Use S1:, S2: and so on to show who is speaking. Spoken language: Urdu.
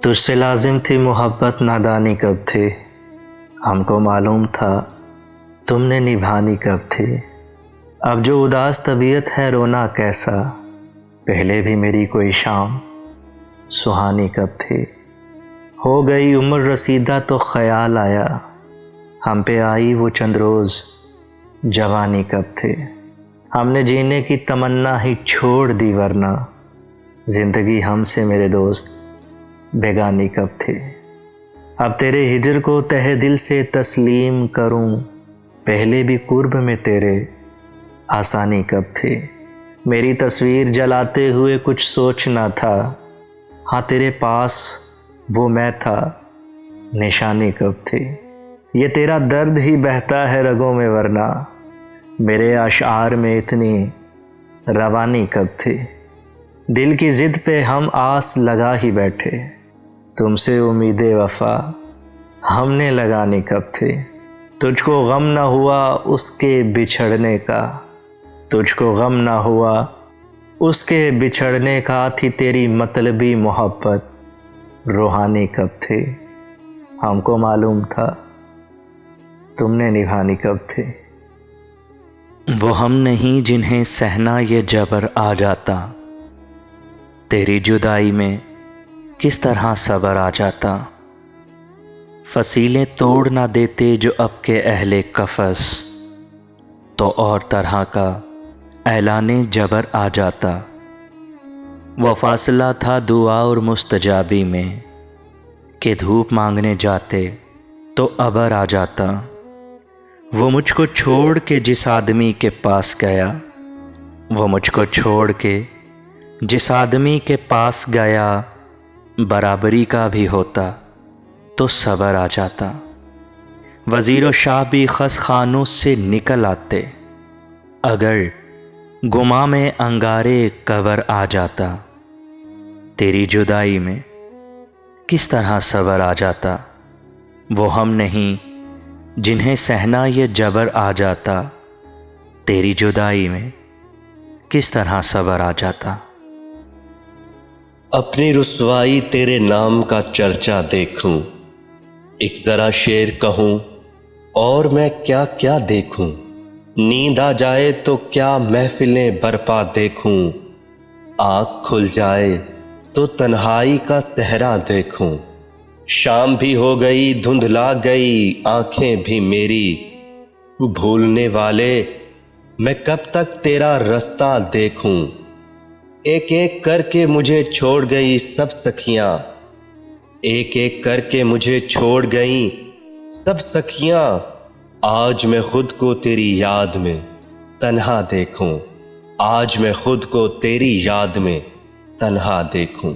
S1: تجھ سے لازم تھی محبت نادانی کب تھی، ہم کو معلوم تھا تم نے نبھانی کب تھی۔ اب جو اداس طبیعت ہے رونا کیسا، پہلے بھی میری کوئی شام سہانی کب تھی۔ ہو گئی عمر رسیدہ تو خیال آیا، ہم پہ آئی وہ چند روز جوانی کب تھی۔ ہم نے جینے کی تمنا ہی چھوڑ دی، ورنہ زندگی ہم سے میرے دوست بیگانی کب تھی۔ اب تیرے ہجر کو تہہ دل سے تسلیم کروں، پہلے بھی قرب میں تیرے آسانی کب تھی۔ میری تصویر جلاتے ہوئے کچھ سوچنا تھا، ہاں تیرے پاس وہ میں تھا نشانی کب تھی۔ یہ تیرا درد ہی بہتا ہے رگوں میں، ورنہ میرے اشعار میں اتنی روانی کب تھی۔ دل کی ضد پہ ہم آس لگا ہی بیٹھے، تم سے امید وفا ہم نے لگانی کب تھی۔ تجھ کو غم نہ ہوا اس کے بچھڑنے کا، تجھ کو غم نہ ہوا اس کے بچھڑنے کا، تھی تیری مطلبی محبت روحانی کب تھی۔ ہم کو معلوم تھا تم نے نبھانی کب تھی۔ وہ ہم نہیں جنہیں سہنا یہ جبر آ جاتا، تیری جدائی میں کس طرح صبر آ جاتا۔ فصیلیں توڑ نہ دیتے جو اب کے اہل قفس، تو اور طرح کا اعلان جبر آ جاتا۔ وہ فاصلہ تھا دعا اور مستجابی میں، کہ دھوپ مانگنے جاتے تو ابر آ جاتا۔ وہ مجھ کو چھوڑ کے جس آدمی کے پاس گیا، وہ مجھ کو چھوڑ کے جس آدمی کے پاس گیا، برابری کا بھی ہوتا تو صبر آ جاتا۔ وزیر و شاہ بھی خس خانوں سے نکل آتے، اگر گما میں انگارے قبر آ جاتا۔ تیری جدائی میں کس طرح صبر آ جاتا۔ وہ ہم نہیں جنہیں سہنا یہ جبر آ جاتا، تیری جدائی میں کس طرح صبر آ جاتا۔
S2: اپنی رسوائی تیرے نام کا چرچا دیکھوں، ایک ذرا شعر کہوں اور میں کیا کیا دیکھوں۔ نیند آ جائے تو کیا محفلیں برپا دیکھوں، آنکھ کھل جائے تو تنہائی کا صحرا دیکھوں۔ شام بھی ہو گئی دھندلا گئی آنکھیں بھی میری، بھولنے والے میں کب تک تیرا رستہ دیکھوں۔ ایک ایک کر کے مجھے چھوڑ گئی سب سکھیاں، ایک ایک کر کے مجھے چھوڑ گئیں سب سکھیاں۔ آج میں خود کو تیری یاد میں تنہا دیکھوں، آج میں خود کو تیری یاد میں تنہا دیکھوں۔